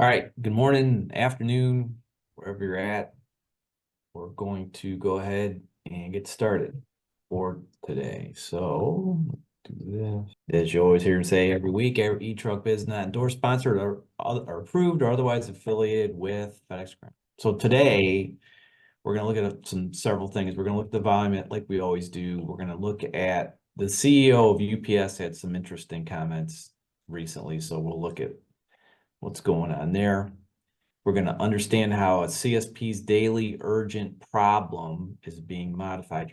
All right, good morning, afternoon, wherever you're at. We're going to go ahead and get started for today. So do this. As you always hear and say every week, every eTruckBiz is not endorsed, sponsored, or approved, or otherwise affiliated with FedEx. So today we're going to look at several things. We're going to look at the volume like we always do. We're going to look at the CEO of UPS had some interesting comments recently, so we'll look at what's going on there. We're going to understand how a CSP's daily urgent problem is being modified.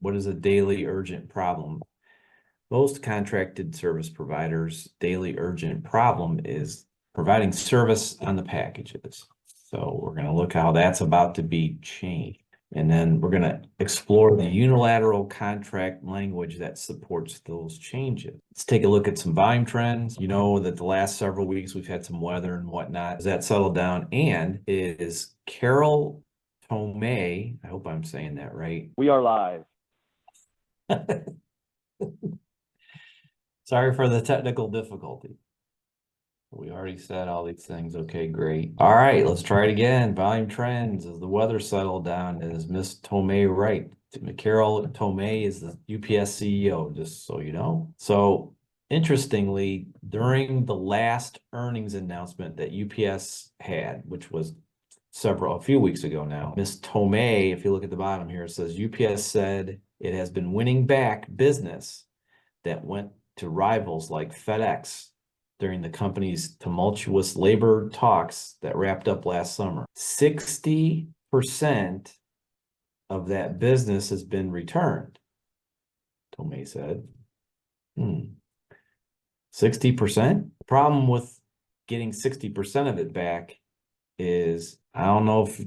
What is a daily urgent problem? Most contracted service providers' daily urgent problem is providing service on the packages. So we're going to look how that's about to be changed. And then we're going to explore the unilateral contract language that supports those changes. Let's take a look at some volume trends. You know that the last several weeks we've had some weather and whatnot. Has that settled down? And is Carol Tomei, I hope I'm saying that right. We are live. Sorry for the technical difficulty. We already said all these things. Okay, great. All right, let's try it again. Volume trends. As the weather settled down, is Miss Tomei right? Carol Tomei is the UPS CEO, just so you know. So interestingly, during the last earnings announcement that UPS had, which was a few weeks ago now, Miss Tomei, if you look at the bottom here, it says UPS said it has been winning back business that went to rivals like FedEx during the company's tumultuous labor talks that wrapped up last summer. 60% of that business has been returned, Tomei said. 60%? The problem with getting 60% of it back is, I don't know if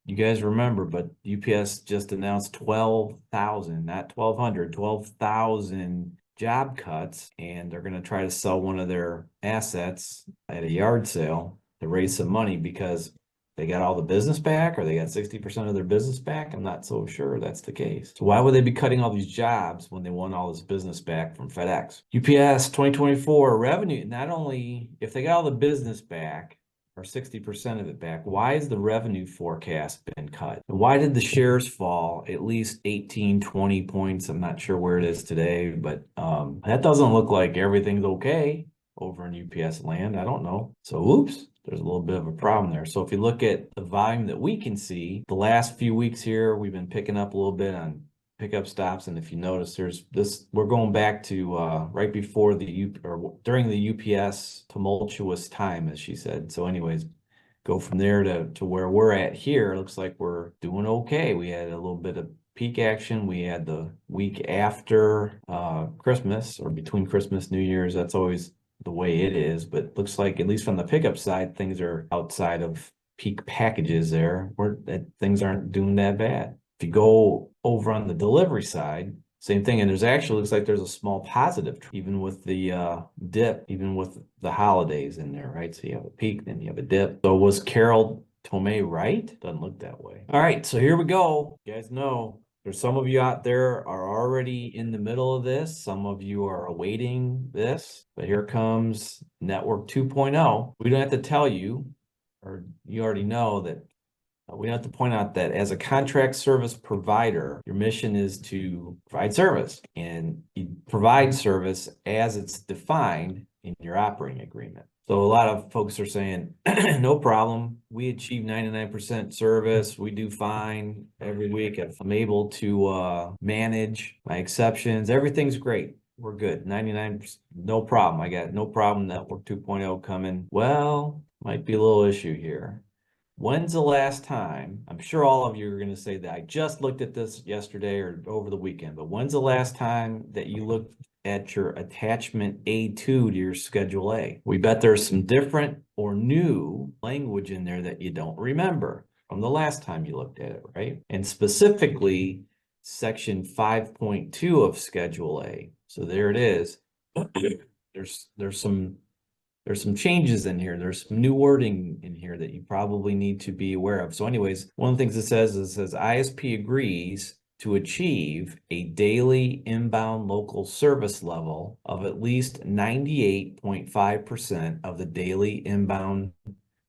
you guys remember, but UPS just announced 12,000, not 1,200, 12,000 job cuts, and they're going to try to sell one of their assets at a yard sale to raise some money because they got all the business back, or they got 60% of their business back. I'm not so sure that's the case. So why would they be cutting all these jobs when they won all this business back from FedEx? UPS 2024 revenue, not only if they got all the business back, or 60% of it back, why has the revenue forecast been cut? And why did the shares fall at least 18, 20 points? I'm not sure where it is today, but that doesn't look like everything's okay over in UPS land. I don't know. So oops, there's a little bit of a problem there. So if you look at the volume that we can see, the last few weeks here, we've been picking up a little bit on pickup stops, and if you notice, we're going back to right before during the UPS tumultuous time, as she said. So anyways, go from there to where we're at here. It looks like we're doing okay. We had a little bit of peak action. We had the week after Christmas, or between Christmas, New Year's. That's always the way it is, but looks like, at least from the pickup side, things are outside of peak packages there, where things aren't doing that bad. If you go over on the delivery side, same thing. And looks like there's a small positive, even with the dip, even with the holidays in there, right? So you have a peak, then you have a dip. So was Carol Tomei right? Doesn't look that way. All right, so here we go. You guys know there's some of you out there are already in the middle of this. Some of you are awaiting this, but here comes Network 2.0. We don't have to tell you, or you already know that. We have to point out that as a contract service provider, your mission is to provide service, and you provide service as it's defined in your operating agreement. So a lot of folks are saying, no problem. We achieve 99% service. We do fine every week. If I'm able to manage my exceptions, everything's great. We're good. 99%, no problem. I got no problem. Network 2.0 coming. Well, might be a little issue here. When's the last time, I'm sure all of you are going to say that I just looked at this yesterday or over the weekend, but when's the last time that you looked at your attachment A2 to your Schedule A? We bet there's some different or new language in there that you don't remember from the last time you looked at it, right? And specifically, Section 5.2 of Schedule A. So there it is. There's some changes in here. There's some new wording in here that you probably need to be aware of. So anyways, one of the things it says ISP agrees to achieve a daily inbound local service level of at least 98.5% of the daily inbound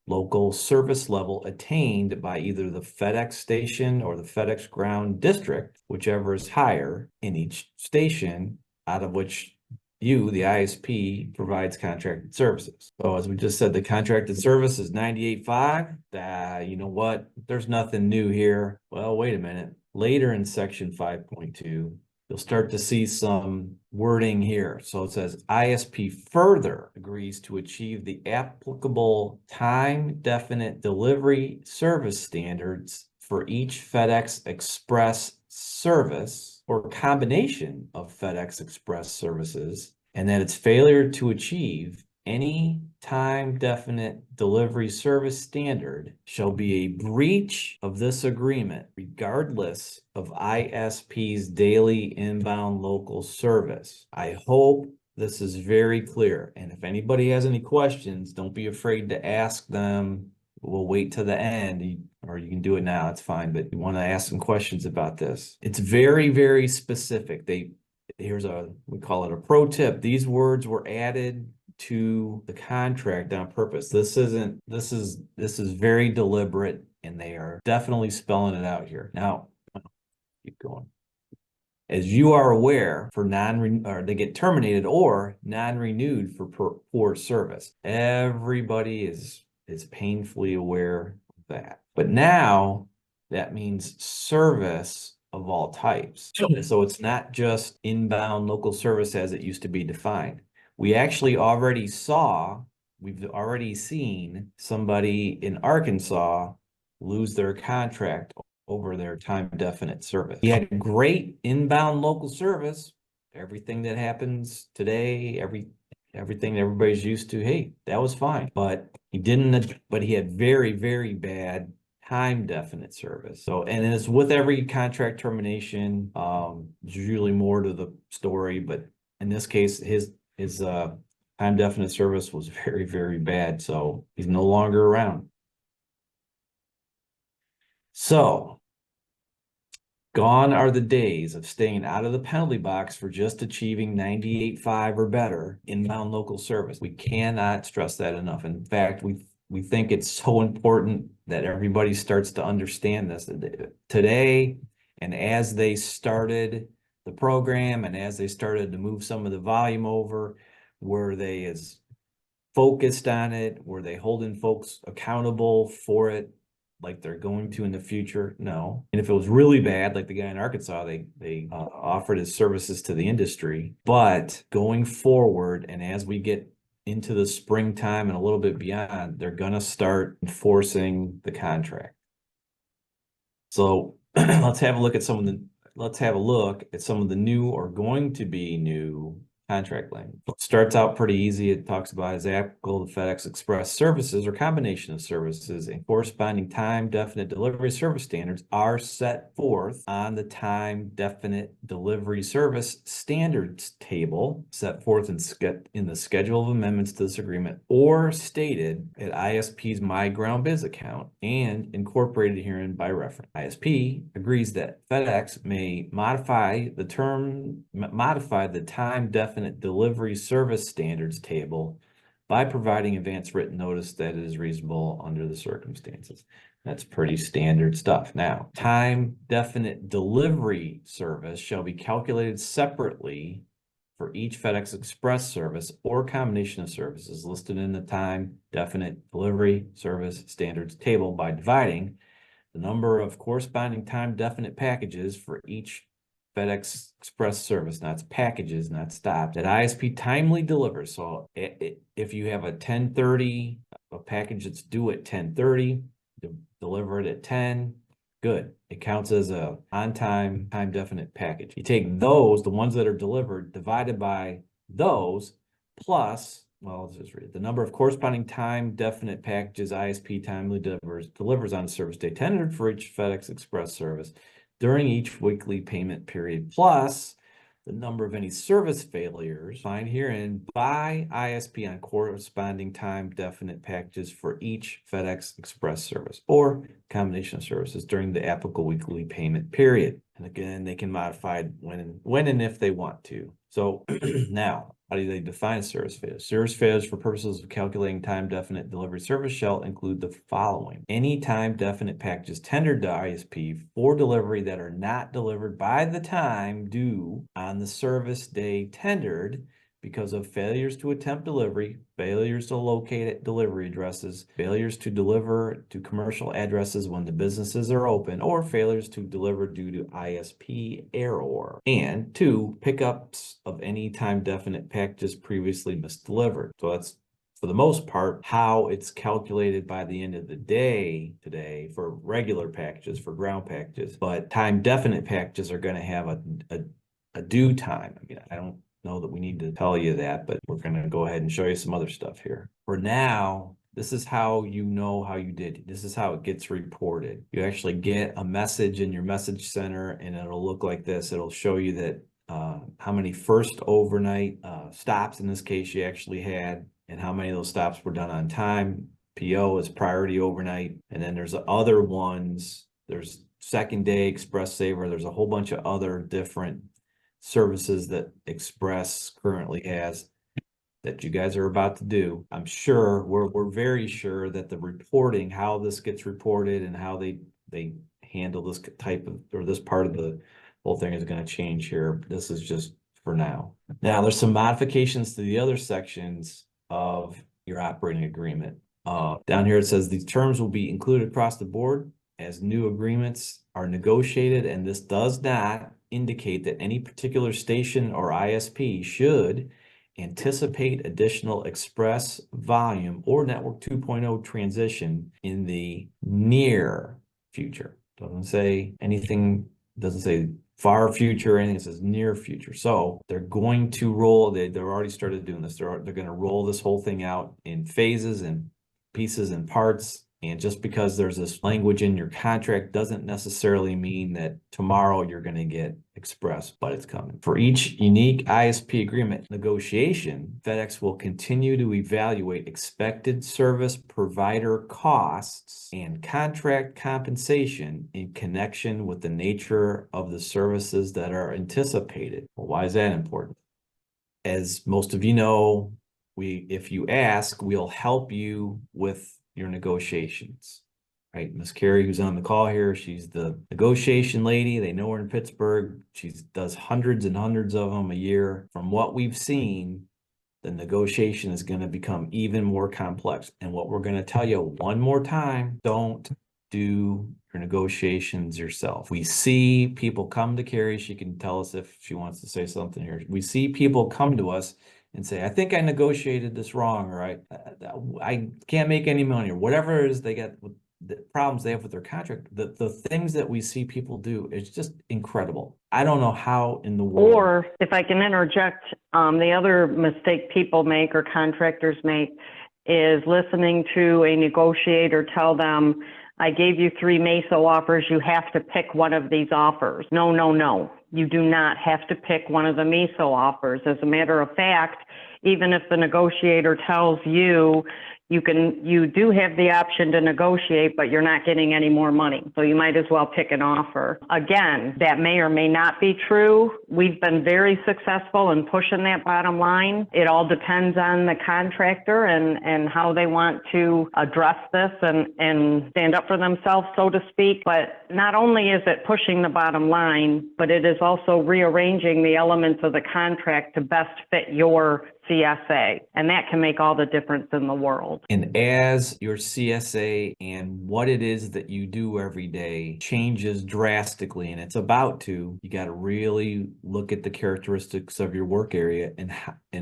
local service level attained by either the FedEx station or the FedEx ground district, whichever is higher in each station, out of which you, the ISP, provides contracted services. So as we just said, the contracted service is 98.5. You know what? There's nothing new here. Well, wait a minute. Later in section 5.2, you'll start to see some wording here. So it says ISP further agrees to achieve the applicable time-definite delivery service standards for each FedEx Express service or combination of FedEx Express services, and that its failure to achieve any time-definite delivery service standard shall be a breach of this agreement, regardless of ISP's daily inbound local service. I hope this is very clear. And if anybody has any questions, don't be afraid to ask them. We'll wait till the end, or you can do it now. It's fine, but you want to ask some questions about this. It's very, very specific. We call it a pro tip. These words were added to the contract on purpose. This is very deliberate, and they are definitely spelling it out here. Now, keep going. As you are aware, they get terminated or non-renewed for poor service. Everybody is painfully aware of that. But now that means service of all types. So it's not just inbound local service as it used to be defined. We've already seen somebody in Arkansas lose their contract over their time-definite service. He had great inbound local service. Everything that happens today, everything that everybody's used to, hey, that was fine. But he had very, very bad time-definite service. So, and it's with every contract termination. There's usually more to the story, but in this case, his time-definite service was very, very bad. So he's no longer around. So gone are the days of staying out of the penalty box for just achieving 98.5 or better inbound local service. We cannot stress that enough. In fact, we think it's so important that everybody starts to understand this today. And as they started the program and as they started to move some of the volume over, were they as focused on it? Were they holding folks accountable for it like they're going to in the future? No. And if it was really bad, like the guy in Arkansas, they offered his services to the industry. But going forward, and as we get into the springtime and a little bit beyond, they're going to start enforcing the contract. So let's have a look at some of the new or going to be new contract language. It starts out pretty easy. It talks about is applicable to FedEx Express services or combination of services, and corresponding time-definite delivery service standards are set forth on the time-definite delivery service standards table set forth in the schedule of amendments to this agreement or stated at ISP's MyGroundBiz account and incorporated herein by reference. ISP agrees that FedEx may modify the time-definite delivery service standards table by providing advance written notice that it is reasonable under the circumstances. That's pretty standard stuff. Now, time-definite delivery service shall be calculated separately for each FedEx Express service or combination of services listed in the time-definite delivery service standards table by dividing the number of corresponding time-definite packages for each FedEx Express service, not packages, not stops, that ISP timely delivers. So if you have a 10:30, a package that's due at 10:30, deliver it at 10, good. It counts as a on-time, time-definite package. You take those, the ones that are delivered, divided by those, plus, well, let's just read it. The number of corresponding time-definite packages ISP timely delivers on a service day tendered for each FedEx Express service during each weekly payment period, plus the number of any service failures find herein by ISP on corresponding time-definite packages for each FedEx Express service or combination of services during the applicable weekly payment period. And again, they can modify when and if they want to. So now How do they define a service failure? Service failures for purposes of calculating time-definite delivery service shall include the following. Any time-definite packages tendered to ISP for delivery that are not delivered by the time due on the service day tendered because of failures to attempt delivery, failures to locate at delivery addresses, failures to deliver to commercial addresses when the businesses are open, or failures to deliver due to ISP error. And 2, pickups of any time-definite packages previously misdelivered. So that's, for the most part, how it's calculated by the end of the day today for regular packages, for ground packages. But time-definite packages are going to have a due time. I mean, I don't know that we need to tell you that, but we're going to go ahead and show you some other stuff here. For now, this is how you know how you did. This is how it gets reported. You actually get a message in your message center, and it'll look like this. It'll show you that how many first overnight stops in this case you actually had, and how many of those stops were done on time. PO is priority overnight, and then there's other ones. There's second day, express saver. There's a whole bunch of other different services that Express currently has that you guys are about to do. I'm sure, we're very sure that the reporting, how this gets reported and how they handle this type of, or this part of the whole thing is going to change here. This is just for now. Now there's some modifications to the other sections of your operating agreement. Down here it says these terms will be included across the board as new agreements are negotiated, and this does not indicate that any particular station or ISP should anticipate additional express volume or network 2.0 transition in the near future. Doesn't say anything, doesn't say far future or anything, it says near future. So they're going to roll, they've already started doing this. They're going to roll this whole thing out in phases and pieces and parts. And just because there's this language in your contract doesn't necessarily mean that tomorrow you're going to get Express, but it's coming. For each unique ISP agreement negotiation, FedEx will continue to evaluate expected service provider costs and contract compensation in connection with the nature of the services that are anticipated. Well, why is that important? As most of you know, if you ask, we'll help you with your negotiations, right? Miss Carrie, who's on the call here, she's the negotiation lady. They know her in Pittsburgh. She does hundreds and hundreds of them a year. From what we've seen, the negotiation is going to become even more complex. And what we're going to tell you one more time, don't do your negotiations yourself. We see people come to Carrie. She can tell us if she wants to say something here. We see people come to us and say, I think I negotiated this wrong, or I can't make any money, or whatever it is they get, the problems they have with their contract. The things that we see people do is just incredible. I don't know how in the world. Or if I can interject, the other mistake people make or contractors make is listening to a negotiator tell them, I gave you 3 MESO offers, you have to pick one of these offers. No, no, no. You do not have to pick one of the MESO offers. As a matter of fact, even if the negotiator tells you you do have the option to negotiate, but you're not getting any more money. So you might as well pick an offer. Again, that may or may not be true. We've been very successful in pushing that bottom line. It all depends on the contractor and how they want to address this and stand up for themselves, so to speak. But not only is it pushing the bottom line, but it is also rearranging the elements of the contract to best fit your CSA. And that can make all the difference in the world. And as your CSA and what it is that you do every day changes drastically, and it's about to, you got to really look at the characteristics of your work area and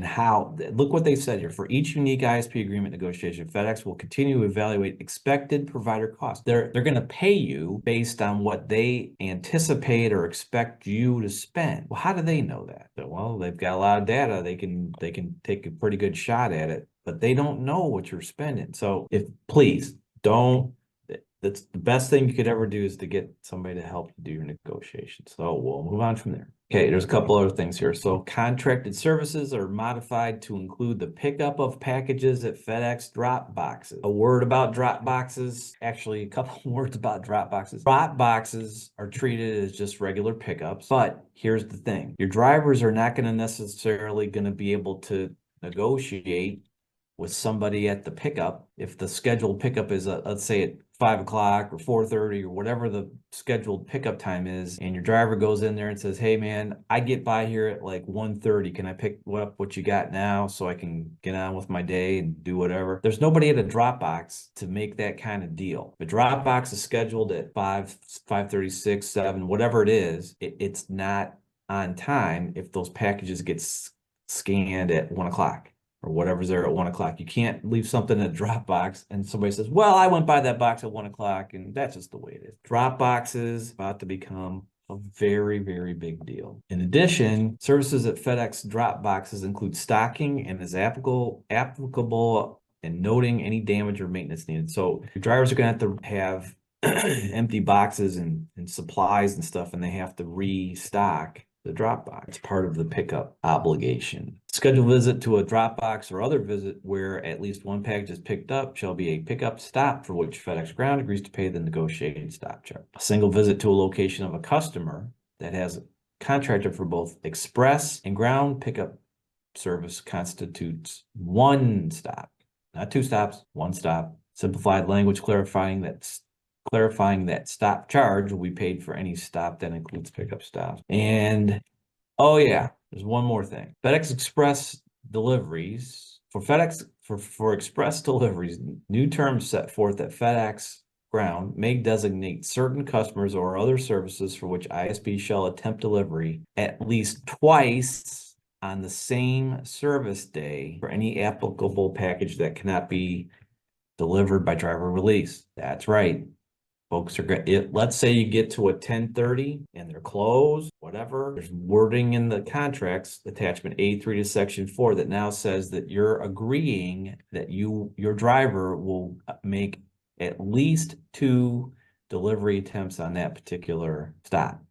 how, look what they said here. For each unique ISP agreement negotiation, FedEx will continue to evaluate expected provider costs. They're going to pay you based on what they anticipate or expect you to spend. Well, how do they know that? Well, they've got a lot of data. They can take a pretty good shot at it, but they don't know what you're spending. So please don't, that's the best thing you could ever do is to get somebody to help you do your negotiations. So we'll move on from there. Okay, there's a couple other things here. So contracted services are modified to include the pickup of packages at FedEx Dropboxes. A word about Dropboxes, actually a couple words about Dropboxes. Dropboxes are treated as just regular pickups, but here's the thing. Your drivers are not going to necessarily going to be able to negotiate with somebody at the pickup. If the scheduled pickup is, let's say at 5 o'clock or 4:30 or whatever the scheduled pickup time is, and your driver goes in there and says, hey man, I get by here at like 1:30. Can I pick up what you got now so I can get on with my day and do whatever? There's nobody at a Dropbox to make that kind of deal. The Dropbox is scheduled at 5:36, 7, whatever it is. It's not on time if those packages get scanned at 1 o'clock. Or whatever's there at 1 o'clock. You can't leave something in a Dropbox and somebody says, well, I went by that box at 1 o'clock, and that's just the way it is. Dropboxes about to become a very, very big deal. In addition, services at FedEx Dropboxes include stocking and is applicable and noting any damage or maintenance needed. So your drivers are going to have empty boxes and supplies and stuff, and they have to restock the Dropbox. It's part of the pickup obligation. Scheduled visit to a Dropbox or other visit where at least one package is picked up shall be a pickup stop for which FedEx Ground agrees to pay the negotiated stop charge. A single visit to a location of a customer that has contracted for both express and ground pickup service constitutes one stop, not two stops, one stop. Simplified language clarifying that stop charge will be paid for any stop that includes pickup stops. And oh yeah, there's one more thing. FedEx Express deliveries for express deliveries, new terms set forth at FedEx Ground may designate certain customers or other services for which ISP shall attempt delivery at least twice on the same service day for any applicable package that cannot be delivered by driver release. That's right. Folks are good. Let's say you get to a 10:30 and they're closed, whatever. There's wording in the contracts, attachment A3 to section 4, that now says that you're agreeing that your driver will make at least 2 delivery attempts on that particular stop.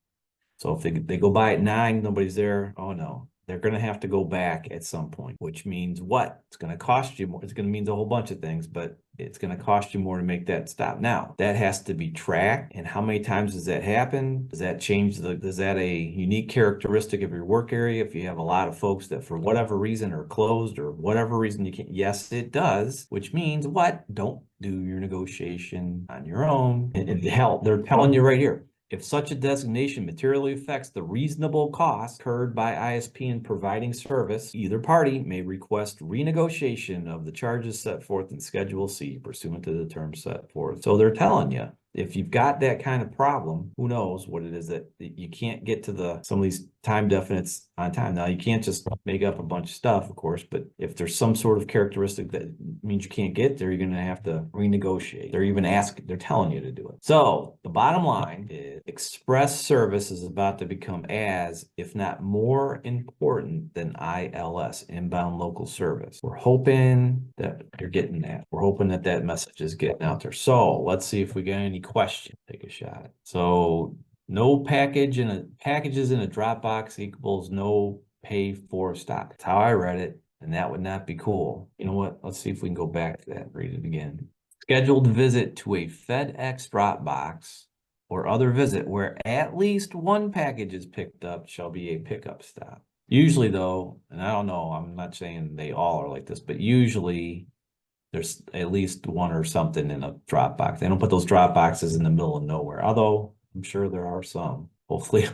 So if they go by at 9, nobody's there. Oh no, they're going to have to go back at some point, which means what? It's going to cost you more. It's going to mean a whole bunch of things, but it's going to cost you more to make that stop. Now, that has to be tracked. And how many times does that happen? Does that change is that a unique characteristic of your work area? If you have a lot of folks that for whatever reason are closed or whatever reason you can't, yes, it does, which means what? Don't do your negotiation on your own. And hell, they're telling you right here. If such a designation materially affects the reasonable cost incurred by ISP in providing service, either party may request renegotiation of the charges set forth in Schedule C pursuant to the terms set forth. So they're telling you, if you've got that kind of problem, who knows what it is that you can't get to some of these time definites on time. Now, you can't just make up a bunch of stuff, of course, but if there's some sort of characteristic that means you can't get there, you're going to have to renegotiate. They're telling you to do it. So the bottom line is express service is about to become as, if not more important than ILS, inbound local service. We're hoping that you're getting that. We're hoping that that message is getting out there. So let's see if we get any questions. Take a shot. So no packages in a Dropbox equals no pay for stop. That's how I read it, and that would not be cool. You know what? Let's see if we can go back to that. Read it again. Scheduled visit to a FedEx Dropbox or other visit where at least one package is picked up shall be a pickup stop. Usually though, and I don't know, I'm not saying they all are like this, but usually there's at least one or something in a Dropbox. They don't put those Dropboxes in the middle of nowhere, although I'm sure there are some. Hopefully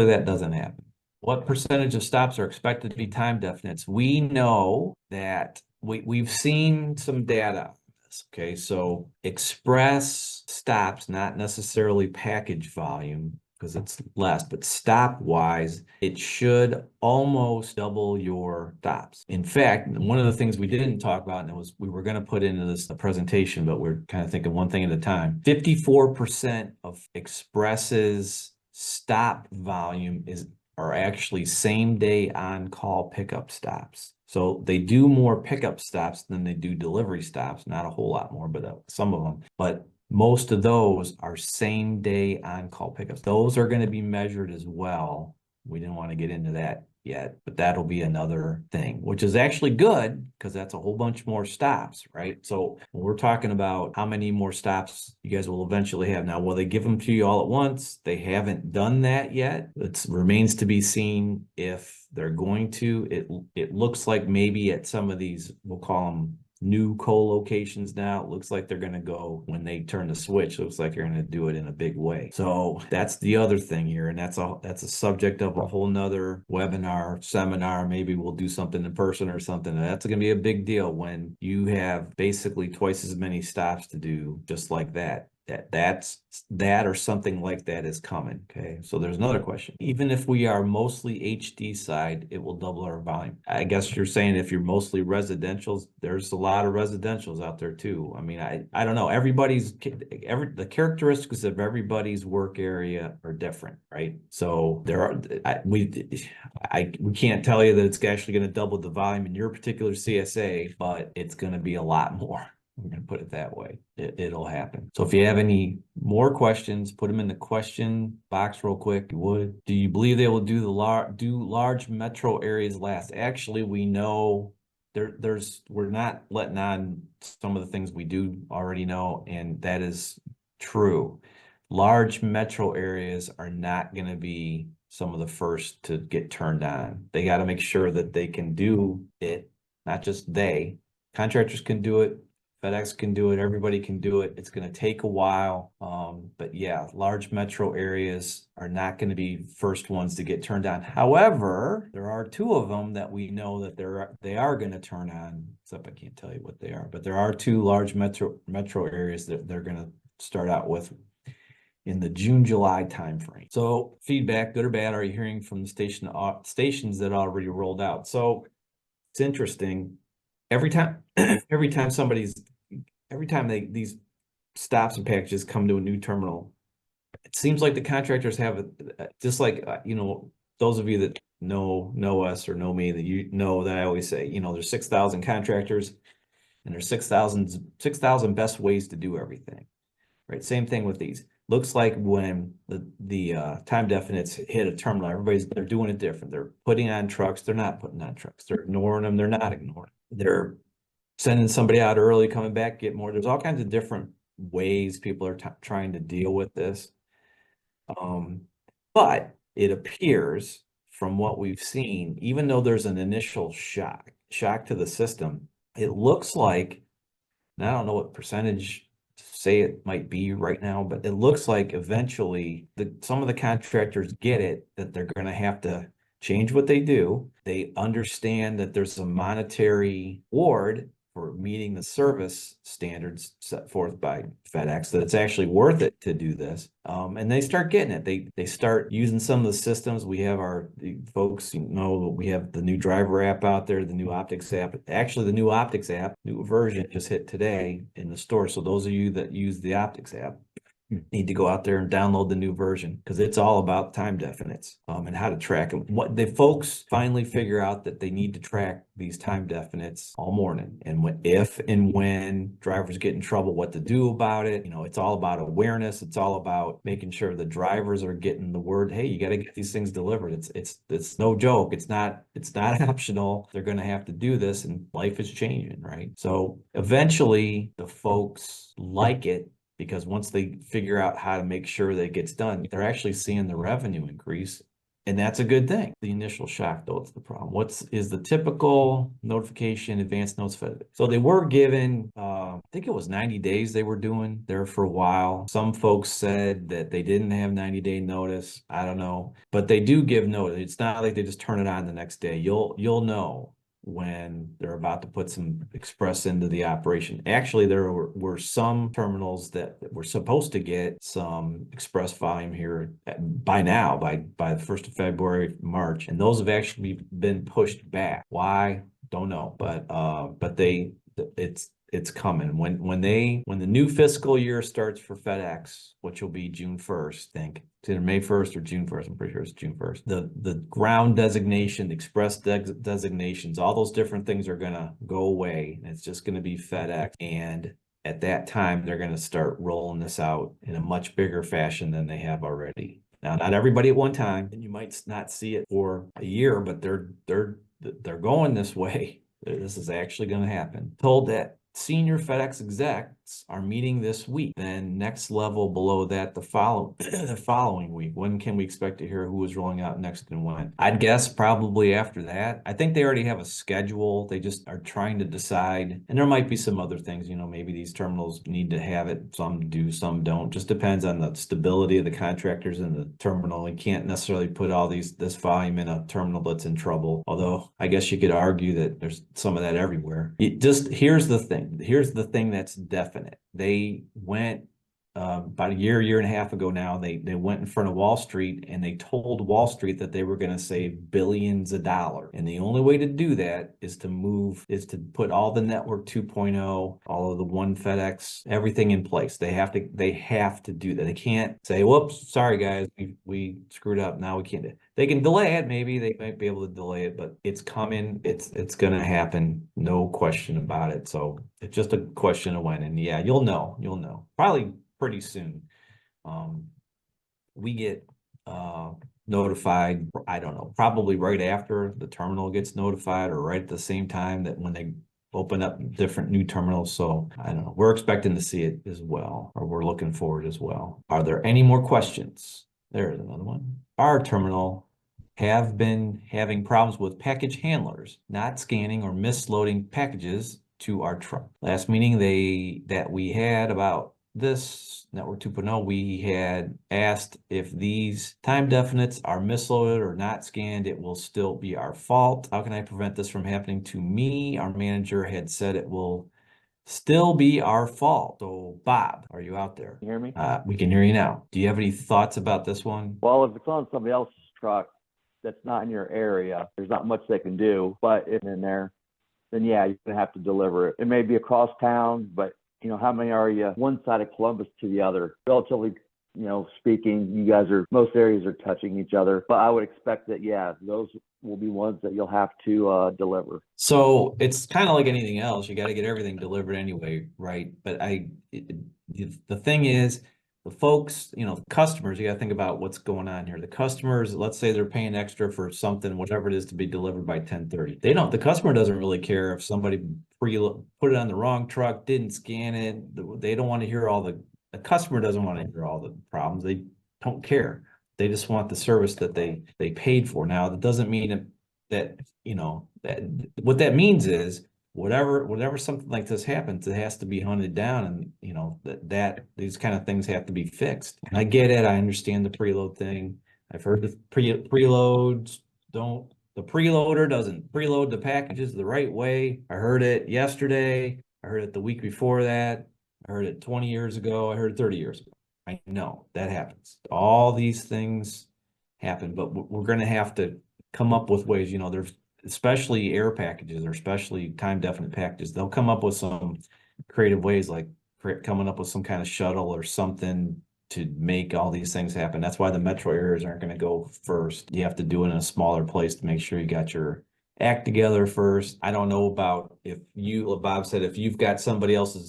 that doesn't happen. What percentage of stops are expected to be time definites? We know that we've seen some data on this. Okay, so express stops, not necessarily package volume, because it's less, but stop wise, it should almost double your stops. In fact, one of the things we didn't talk about, and we were going to put into this presentation, but we're kind of thinking one thing at a time. 54% of Express's stop volume are actually same day on call pickup stops. So they do more pickup stops than they do delivery stops. Not a whole lot more, but some of them. But most of those are same day on-call pickups. Those are going to be measured as well. We didn't want to get into that yet, but that'll be another thing, which is actually good because that's a whole bunch more stops, right? So when we're talking about how many more stops you guys will eventually have now, will they give them to you all at once? They haven't done that yet. It remains to be seen if they're going to. It looks like maybe at some of these, we'll call them new co-locations now, it looks like they're going to go when they turn the switch. Looks like they're going to do it in a big way. So that's the other thing here, and that's a subject of a whole nother webinar, seminar. Maybe we'll do something in person or something. That's going to be a big deal when you have basically twice as many stops to do, just like that. That or something like that is coming. Okay, so there's another question. Even if we are mostly HD side, it will double our volume. I guess you're saying if you're mostly residentials, there's a lot of residentials out there too. I mean, I don't know. The characteristics of everybody's work area are different, right? So we can't tell you that it's actually going to double the volume in your particular CSA, but it's going to be a lot more. I'm going to put it that way. It'll happen. So if you have any more questions, put them in the question box real quick. You would. Do you believe they will do large metro areas last? Actually, we know we're not letting on some of the things we do already know, and that is true. Large metro areas are not going to be some of the first to get turned on. They got to make sure that they can do it. Not just contractors can do it. FedEx can do it. Everybody can do it. It's going to take a while. But yeah, large metro areas are not going to be first ones to get turned on. However, there are two of them that we know that they are going to turn on, except I can't tell you what they are, but there are two large metro areas that they're going to start out with in the June-July timeframe. So feedback, good or bad, are you hearing from the stations that already rolled out? So it's interesting. Every time these stops and packages come to a new terminal, it seems like the contractors have just like those of you that know us or know me, that you know that I always say, there's 6,000 contractors and there's 6,000 best ways to do everything, right? Same thing with these. Looks like when the time definites hit a terminal, they're doing it different. They're putting on trucks, they're not putting on trucks. They're ignoring them, they're not ignoring them. They're sending somebody out early, coming back, get more. There's all kinds of different ways people are trying to deal with this. But it appears from what we've seen, even though there's an initial shock to the system, it looks like, and I don't know what percentage to say it might be right now, but it looks like eventually some of the contractors get it, that they're going to have to change what they do. They understand that there's a monetary reward for meeting the service standards set forth by FedEx, that it's actually worth it to do this. And they start getting it. They start using some of the systems. We have the folks, we have the new driver app out there, the new optics app. Actually, the new optics app, new version just hit today in the store. So those of you that use the optics app need to go out there and download the new version, because it's all about time definites and how to track them. What the folks finally figure out that they need to track these time definites all morning, and when drivers get in trouble, what to do about it. It's all about awareness. It's all about making sure the drivers are getting the word, hey, you got to get these things delivered. It's no joke. It's not optional. They're going to have to do this, and life is changing, right? So eventually the folks like it, because once they figure out how to make sure that it gets done, they're actually seeing the revenue increase. And that's a good thing. The initial shock, though, it's the problem. What is the typical notification, advanced notes fed? So they were given, I think it was 90 days they were doing there for a while. Some folks said that they didn't have 90-day notice. I don't know. But they do give notice. It's not like they just turn it on the next day. You'll know when they're about to put some express into the operation. Actually, there were some terminals that were supposed to get some express volume here by now, by the 1st of February, March, and those have actually been pushed back. Why? Don't know, but it's coming. When the new fiscal year starts for FedEx, which will be June 1st, I think. It's either May 1st or June 1st. I'm pretty sure it's June 1st. The ground designation, express designations, all those different things are going to go away. And it's just going to be FedEx. And at that time, they're going to start rolling this out in a much bigger fashion than they have already. Now, not everybody at one time, and you might not see it for a year, but they're going this way. This is actually going to happen. Told that senior FedEx execs are meeting this week. Then next level below that, the following week. When can we expect to hear who is rolling out next and when? I'd guess probably after that. I think they already have a schedule. They just are trying to decide. And there might be some other things, you know, maybe these terminals need to have it. Some do, some don't. Just depends on the stability of the contractors in the terminal. You can't necessarily put all this volume in a terminal that's in trouble. Although I guess you could argue that there's some of that everywhere. Here's the thing. Here's the thing that's definite. They went about a year and a half ago now, they went in front of Wall Street and they told Wall Street that they were going to save billions of dollars. And the only way to do that is to put all the Network 2.0, all of the One FedEx, everything in place. They have to do that. They can't say, whoops, sorry guys, we screwed up. Now we can't do it. They can delay it. Maybe they might be able to delay it, but it's coming. It's going to happen. No question about it. So it's just a question of when. And yeah, you'll know. Probably pretty soon. We get notified, I don't know, probably right after the terminal gets notified or right at the same time that when they open up different new terminals. So I don't know. We're expecting to see it as well, or we're looking forward as well. Are there any more questions? There's another one. Our terminal have been having problems with package handlers not scanning or misloading packages to our truck. Last meeting that we had about this Network 2.0, we had asked if these time definites are misloaded or not scanned, it will still be our fault. How can I prevent this from happening to me? Our manager had said it will still be our fault. So Bob, are you out there? You hear me? We can hear you now. Do you have any thoughts about this one? Well, if it's on somebody else's truck that's not in your area, there's not much they can do. But if it's in there, then yeah, you're gonna have to deliver it. It may be across town, but you know, how many are you one side of Columbus to the other? Relatively, you know, speaking, most areas are touching each other. But I would expect that, yeah, those will be ones that you'll have to deliver. So it's kind of like anything else. You got to get everything delivered anyway, right? But the thing is, the folks, you know, the customers, you got to think about what's going on here. The customers, let's say they're paying extra for something, whatever it is, to be delivered by 10:30. The customer doesn't really care if somebody put it on the wrong truck, didn't scan it. They don't want to hear the customer doesn't want to hear all the problems. They don't care. They just want the service that they paid for. Now, that doesn't mean that, you know, that what that means is whatever something like this happens, it has to be hunted down, and you know that these kind of things have to be fixed. And I get it. I understand the preload thing. I've heard the preloads the preloader doesn't preload the packages the right way. I heard it yesterday. I heard it the week before that. I heard it 20 years ago. I heard it 30 years ago. I know that happens. All these things happen, but we're going to have to come up with ways. You know, there's especially air packages or especially time-definite packages. They'll come up with some creative ways, like coming up with some kind of shuttle or something to make all these things happen. That's why the metro areas aren't going to go first. You have to do it in a smaller place to make sure you got your act together first. I don't know about Bob said, if you've got some other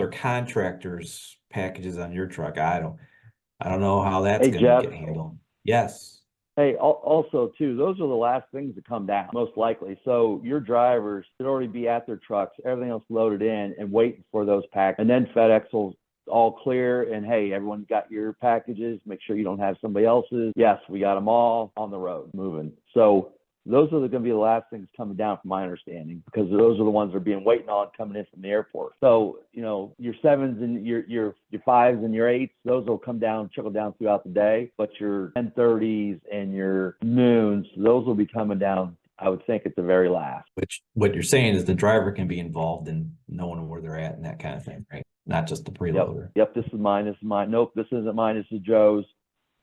contractor's packages on your truck. I don't know how that's going to get handled. Yes. Hey, also too, those are the last things to come down, most likely. So your drivers should already be at their trucks, everything else loaded in and waiting for those packs. And then FedEx will all clear and hey, everyone got your packages. Make sure you don't have somebody else's. Yes, we got them all on the road moving. So those are going to be the last things coming down from my understanding, because those are the ones that are being waiting on coming in from the airport. So, you know, your 7s and your 5s and your 8s, those will trickle down throughout the day. But your 10:30s and your noons, those will be coming down, I would think, at the very last. Which what you're saying is the driver can be involved in knowing where they're at and that kind of thing, right? Not just the preloader. Yep, this is mine, this is mine. Nope, this isn't mine, this is Joe's.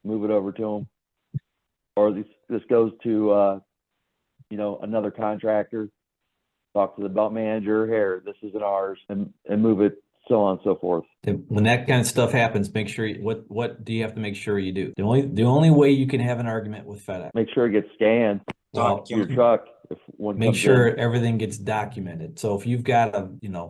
Move it over to him. Or this goes to you know, another contractor, talk to the belt manager, here, this isn't ours, and move it, so on and so forth. When that kind of stuff happens, make sure what do you have to make sure you do? The only way you can have an argument with FedEx. Make sure it gets scanned to your truck. if one Make comes sure in. everything gets documented. So if you've got a,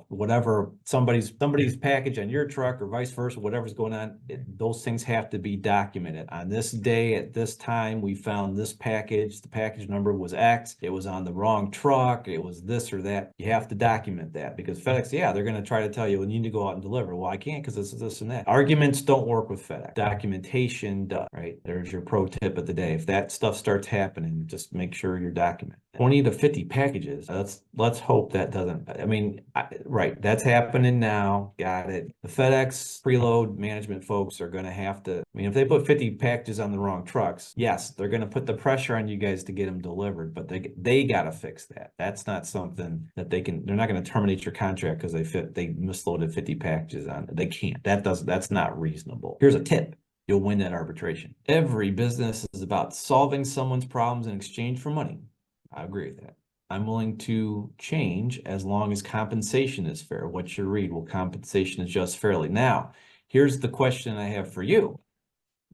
whatever, somebody's package on your truck or vice versa, whatever's going on, those things have to be documented. On this day at this time, we found this package. The package number was X. It was on the wrong truck. It was this or that. You have to document that because FedEx, yeah, they're going to try to tell you, well, you need to go out and deliver. Well, I can't because this and that. Arguments don't work with FedEx. Documentation does, right? There's your pro tip of the day. If that stuff starts happening, just make sure you're documenting. 20 to 50 packages. Let's hope that doesn't. I mean, right, that's happening now. Got it. The FedEx preload management folks are going to have to. I mean, if they put 50 packages on the wrong trucks, yes, they're going to put the pressure on you guys to get them delivered. But they got to fix that. That's not something that they can. They're not going to terminate your contract because they misloaded 50 packages on it. They can't. That's not reasonable. Here's a tip. You'll win that arbitration. Every business is about solving someone's problems in exchange for money. I agree with that. I'm willing to change as long as compensation is fair. What's your read? Will compensation adjust fairly? Now, here's the question I have for you,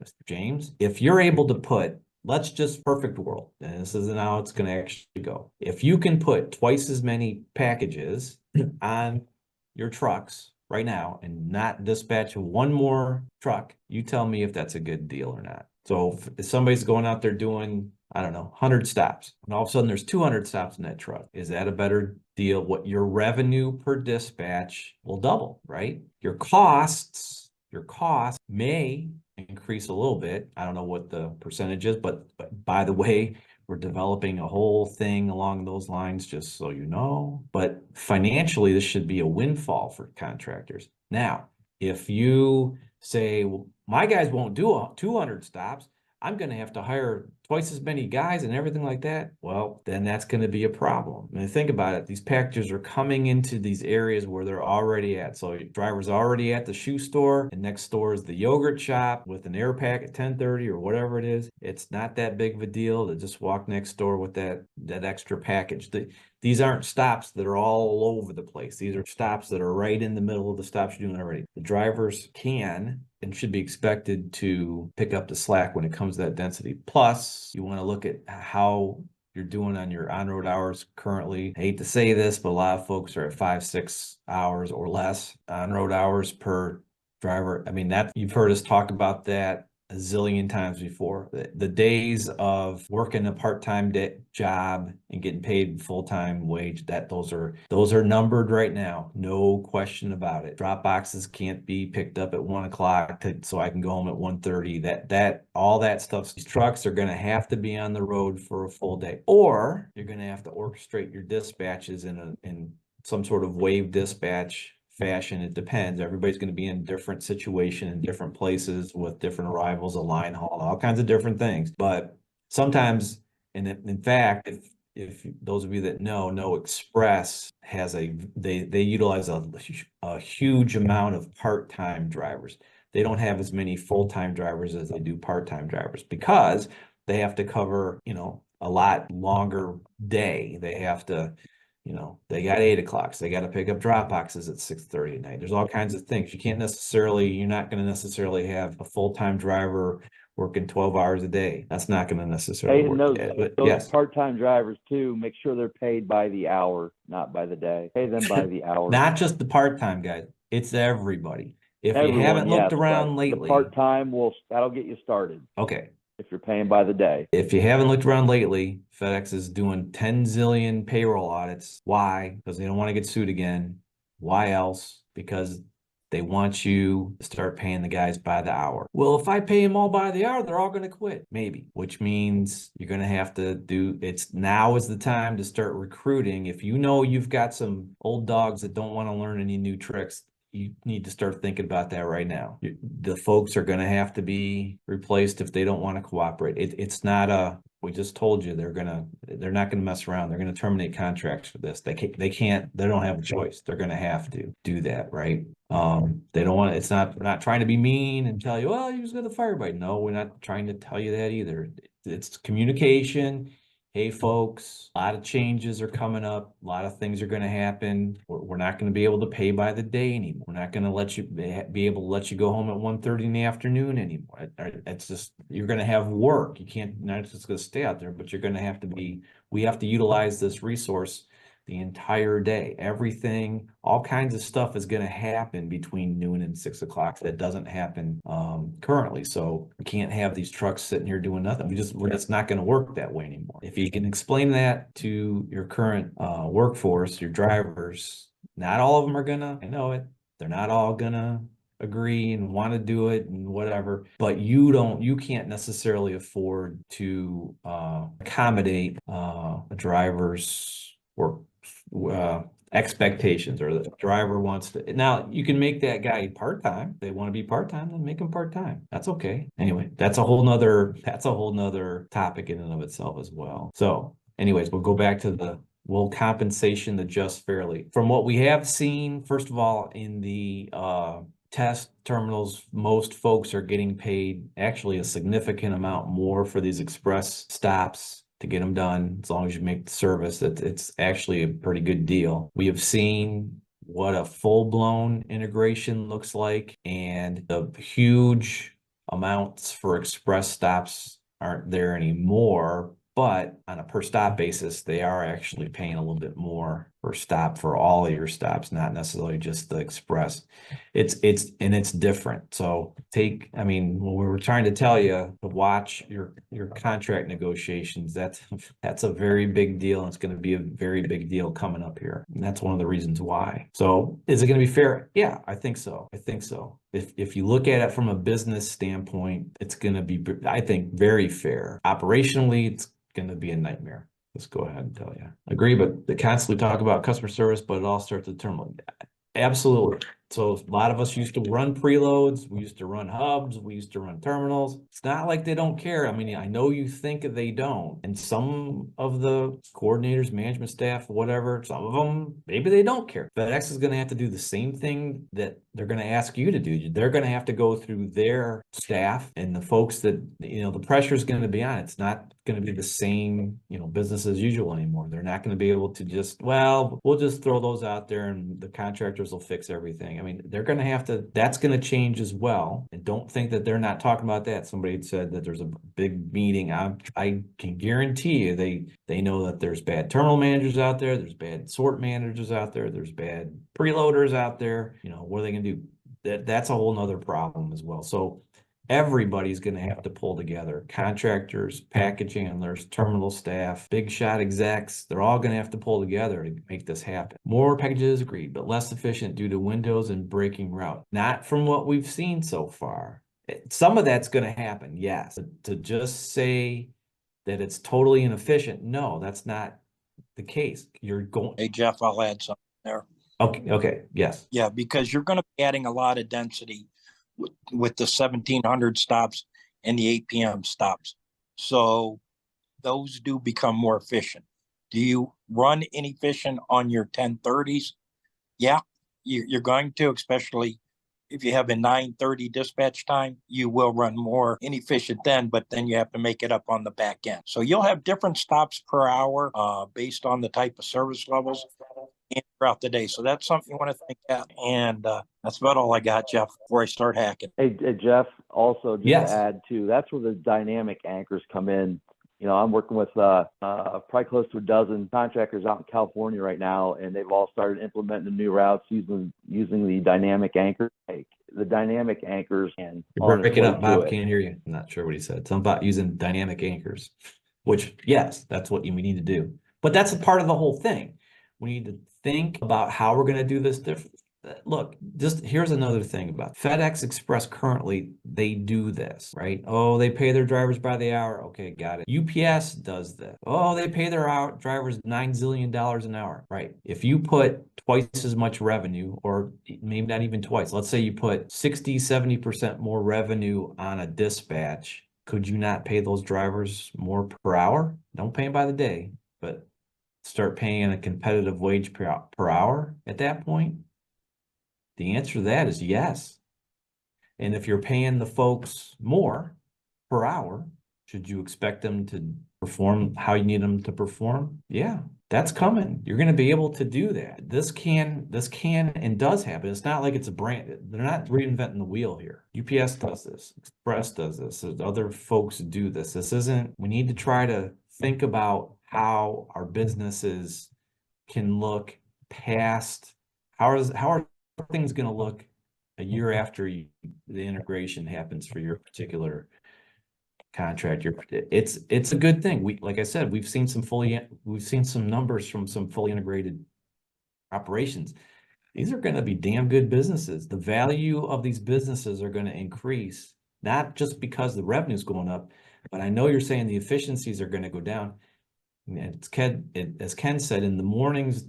Mr. James. If you're able to put, let's just perfect world, and this isn't how it's going to actually go. If you can put twice as many packages on your trucks right now and not dispatch one more truck, you tell me if that's a good deal or not. So if somebody's going out there doing, I don't know, 100 stops, and all of a sudden there's 200 stops in that truck, is that a better deal? What your revenue per dispatch will double, right? Your costs may increase a little bit. I don't know what the percentage is, but by the way, we're developing a whole thing along those lines, just so you know. But financially, this should be a windfall for contractors. Now, if you say, well, my guys won't do 200 stops, I'm going to have to hire twice as many guys and everything like that. Well, then that's going to be a problem. I mean, think about it. These packages are coming into these areas where they're already at. So your driver's already at the shoe store, and next door is the yogurt shop with an air pack at 10:30 or whatever it is. It's not that big of a deal to just walk next door with that extra package. These aren't stops that are all over the place. These are stops that are right in the middle of the stops you're doing already. The drivers can and should be expected to pick up the slack when it comes to that density. Plus, you want to look at how you're doing on your on-road hours currently. I hate to say this, but a lot of folks are at 5-6 hours or less on-road hours per driver. I mean, that you've heard us talk about that a zillion times before. The days of working a part-time job and getting paid full-time wage, those are numbered right now. No question about it. Dropboxes can't be picked up at 1 o'clock so I can go home at 1:30. All that stuff. These trucks are going to have to be on the road for a full day, or you're going to have to orchestrate your dispatches in some sort of wave dispatch fashion. It depends. Everybody's going to be in different situation in different places with different arrivals, a line haul, all kinds of different things. But sometimes, and in fact, if those of you that know Express has they utilize a huge amount of part-time drivers. They don't have as many full-time drivers as they do part-time drivers because they have to cover, a lot longer day. They have to, they got 8 o'clock. So they got to pick up Dropboxes at 6:30 at night. There's all kinds of things. You're not going to necessarily have a full-time driver working 12 hours a day. That's not going to necessarily Hey, and work. those Yes. part-time drivers too, make sure they're paid by the hour, not by the day. Pay them by the hour. Not just the part-time guys. It's everybody. If you Everyone, haven't looked yes, around but lately. the part-time that'll get you started Okay. if you're paying by the day. If you haven't looked around lately, FedEx is doing 10 zillion payroll audits. Why? Because they don't want to get sued again. Why else? Because they want you to start paying the guys by the hour. Well, if I pay them all by the hour, they're all going to quit. Maybe, which means you're going to have to now is the time to start recruiting. If you know you've got some old dogs that don't want to learn any new tricks, you need to start thinking about that right now. The folks are going to have to be replaced if they don't want to cooperate. It's not we just told you they're not going to mess around. They're going to terminate contracts for this. They don't have a choice. They're going to have to do that, right? They don't want we're not trying to be mean and tell you, well, you're just going to fire everybody. No, we're not trying to tell you that either. It's communication. hey folks, a lot of changes are coming up, a lot of things are going to happen. We're not going to be able to pay by the day anymore. We're not going to let you be able to let you go home at 1:30 in the afternoon anymore. It's just, you're going to have work. You can't, not just going to stay out there, but you're going to have to be, we have to utilize this resource the entire day. Everything, all kinds of stuff is going to happen between noon and 6 o'clock that doesn't happen currently. So we can't have these trucks sitting here doing nothing. We're just not going to work that way anymore. If you can explain that to your current workforce, your drivers, not all of them are gonna, I know it, they're not all gonna agree and want to do it and whatever, but you can't necessarily afford to accommodate a driver's work expectations, or the driver wants to. Now you can make that guy part-time. They want to be part-time, then make him part-time. That's okay. Anyway, that's a whole nother topic in and of itself as well. So anyways, we'll go back to the, will compensation adjust fairly? From what we have seen, first of all, in the test terminals, most folks are getting paid actually a significant amount more for these express stops to get them done. As long as you make the service, it's actually a pretty good deal. We have seen what a full-blown integration looks like, and the huge amounts for express stops aren't there anymore. But on a per stop basis, they are actually paying a little bit more per stop for all of your stops, not necessarily just the express. It's different. So I mean, when we were trying to tell you to watch your contract negotiations, that's a very big deal. And it's going to be a very big deal coming up here. And that's one of the reasons why. So is it going to be fair? Yeah, I think so. I think so. If you look at it from a business standpoint, it's going to be, I think, very fair. Operationally, it's going to be a nightmare. Let's go ahead and tell you. Agree, but they constantly talk about customer service, but it all starts at the terminal. Absolutely. So a lot of us used to run preloads, we used to run hubs, we used to run terminals. It's not like they don't care. I mean, I know you think they don't. And some of the coordinators, management staff, whatever, some of them, maybe they don't care. FedEx is going to have to do the same thing that they're going to ask you to do. They're going to have to go through their staff and the folks that, the pressure is going to be on. It's not going to be the same, business as usual anymore. They're not going to be able to just, well, we'll just throw those out there and the contractors will fix everything. I mean, they're going to have to, that's going to change as well. And don't think that they're not talking about that. Somebody had said that there's a big meeting. I can guarantee you they know that there's bad terminal managers out there. There's bad sort managers out there. There's bad preloaders out there. What are they going to do? That's a whole nother problem as well. So everybody's going to have to pull together. Contractors, package handlers, terminal staff, big shot execs, they're all going to have to pull together to make this happen. More packages agreed, but less efficient due to windows and breaking route. Not from what we've seen so far. Some of that's going to happen, yes. But to just say that it's totally inefficient, no, that's not the case. You're going. Hey, Jeff, I'll add something there. Okay, yes. Yeah, because you're going to be adding a lot of density with the 1700 stops and the 8 p.m. stops. So those do become more efficient. Do you run inefficient on your 1030s? Yeah, you're going to, especially if you have a 9:30 dispatch time, you will run more inefficient then, but then you have to make it up on the back end. So you'll have different stops per hour based on the type of service levels and throughout the day. So that's something you want to think at. And that's about all I got, Jeff, before I start hacking. Hey, Jeff, also just Yes. to add too, that's where the dynamic anchors come in. I'm working with probably close to a dozen contractors out in California right now, and they've all started implementing the new routes using the dynamic anchor. The dynamic anchors and Break it up, Bob. Can't hear you. I'm not sure what he said. Something about using dynamic anchors, which yes, that's what we need to do. But that's a part of the whole thing. We need to think about how we're going to do this different. Look, just here's another thing about FedEx Express. Currently, they do this, right? Oh, they pay their drivers by the hour. Okay, got it. UPS does this. Oh, they pay their drivers $9 zillion an hour, right? If you put twice as much revenue, or maybe not even twice, let's say you put 60, 70% more revenue on a dispatch, could you not pay those drivers more per hour? Don't pay them by the day, but start paying a competitive wage per hour at that point? The answer to that is yes. And if you're paying the folks more per hour, Should you expect them to perform how you need them to perform? Yeah, that's coming. You're going to be able to do that. This can and does happen. It's not like it's a brand. They're not reinventing the wheel here. UPS does this. Express does this. Other folks do this. This isn't, we need to try to think about how our businesses can look past, how are things going to look a year after the integration happens for your particular contract. It's a good thing. Like I said, we've seen some numbers from some fully integrated operations. These are going to be damn good businesses. The value of these businesses are going to increase, not just because the revenue's going up, but I know you're saying the efficiencies are going to go down. And as Ken said, in the mornings,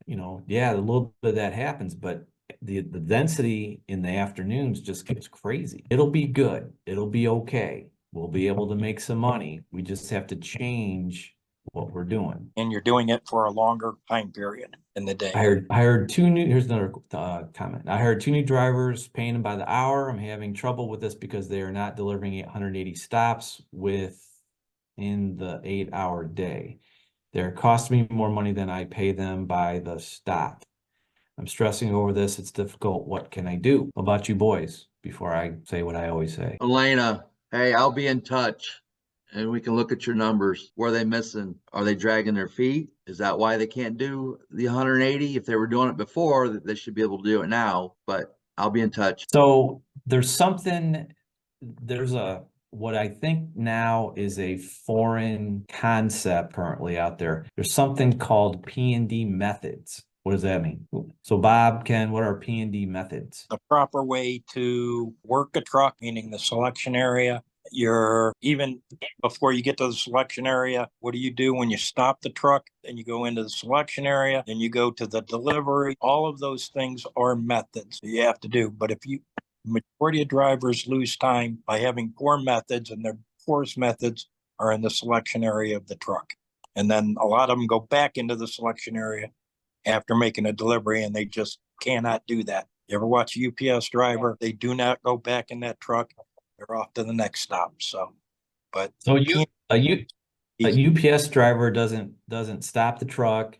yeah, a little bit of that happens, but the density in the afternoons just gets crazy. It'll be good. It'll be okay. We'll be able to make some money. We just have to change what we're doing. And you're doing it for a longer time period in the day. I hired two new, here's another comment. I hired 2 new drivers, paying them by the hour. I'm having trouble with this because they are not delivering 180 stops within the 8-hour day. They're costing me more money than I pay them by the stop. I'm stressing over this. It's difficult. What can I do? How about you boys before I say what I always say? Elena, hey, I'll be in touch and we can look at your numbers. Where are they missing? Are they dragging their feet? Is that why they can't do the 180? If they were doing it before, they should be able to do it now, but I'll be in touch. So there's what I think now is a foreign concept currently out there. There's something called P&D methods. What does that mean? So Bob, Ken, what are P&D methods? The proper way to work a truck, meaning the selection area. You're even before you get to the selection area, what do you do when you stop the truck? Then you go into the selection area, then you go to the delivery. All of those things are methods that you have to do. But majority of drivers lose time by having poor methods, and their poorest methods are in the selection area of the truck. And then a lot of them go back into the selection area after making a delivery, and they just cannot do that. You ever watch a UPS driver? They do not go back in that truck. They're off to the next stop. So a UPS driver doesn't stop the truck,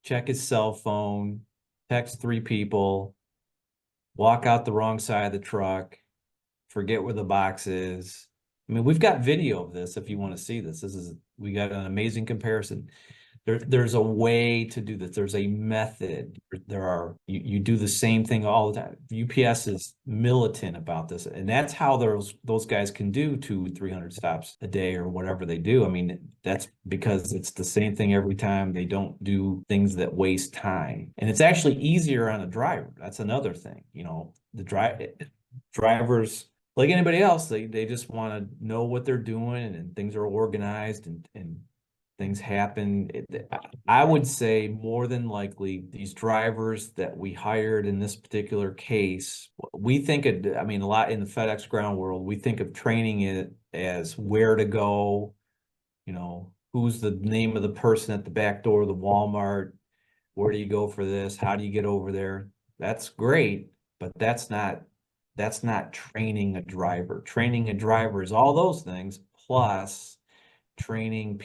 check his cell phone, text 3 people, walk out the wrong side of the truck, forget where the box is. I mean, we've got video of this if you want to see this. We got an amazing comparison. There's a way to do this. There's a method. You do the same thing all the time. UPS is militant about this, and that's how those guys can do 200-300 stops a day or whatever they do. I mean, that's because it's the same thing every time. They don't do things that waste time, and it's actually easier on a driver. That's another thing. The drivers, like anybody else, they just want to know what they're doing, and things are organized and things happen. I would say more than likely these drivers that we hired in this particular case, we think a lot in the FedEx ground world, we think of training it as where to go, who's the name of the person at the back door of the Walmart, where do you go for this, how do you get over there? That's great, but that's not training a driver. Training a driver is all those things plus training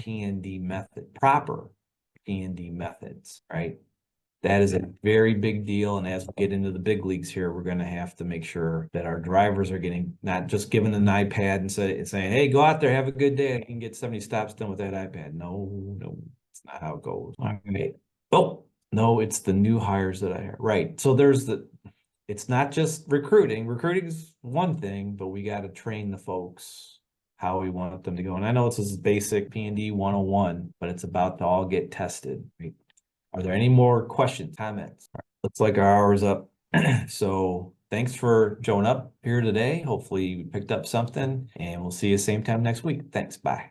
proper P&D methods, right? That is a very big deal. And as we get into the big leagues here, we're going to have to make sure that our drivers are not just given an iPad and saying, hey, go out there, have a good day. I can get 70 stops done with that iPad. No, it's not how it goes. Oh, no, it's the new hires that I hired. Right. So it's not just recruiting. Recruiting is one thing, but we got to train the folks how we want them to go. And I know it's this basic P&D 101, but it's about to all get tested. Right? Are there any more questions, comments? Right, looks like our hour's up. So thanks for showing up here today. Hopefully you picked up something, and we'll see you same time next week. Thanks. Bye.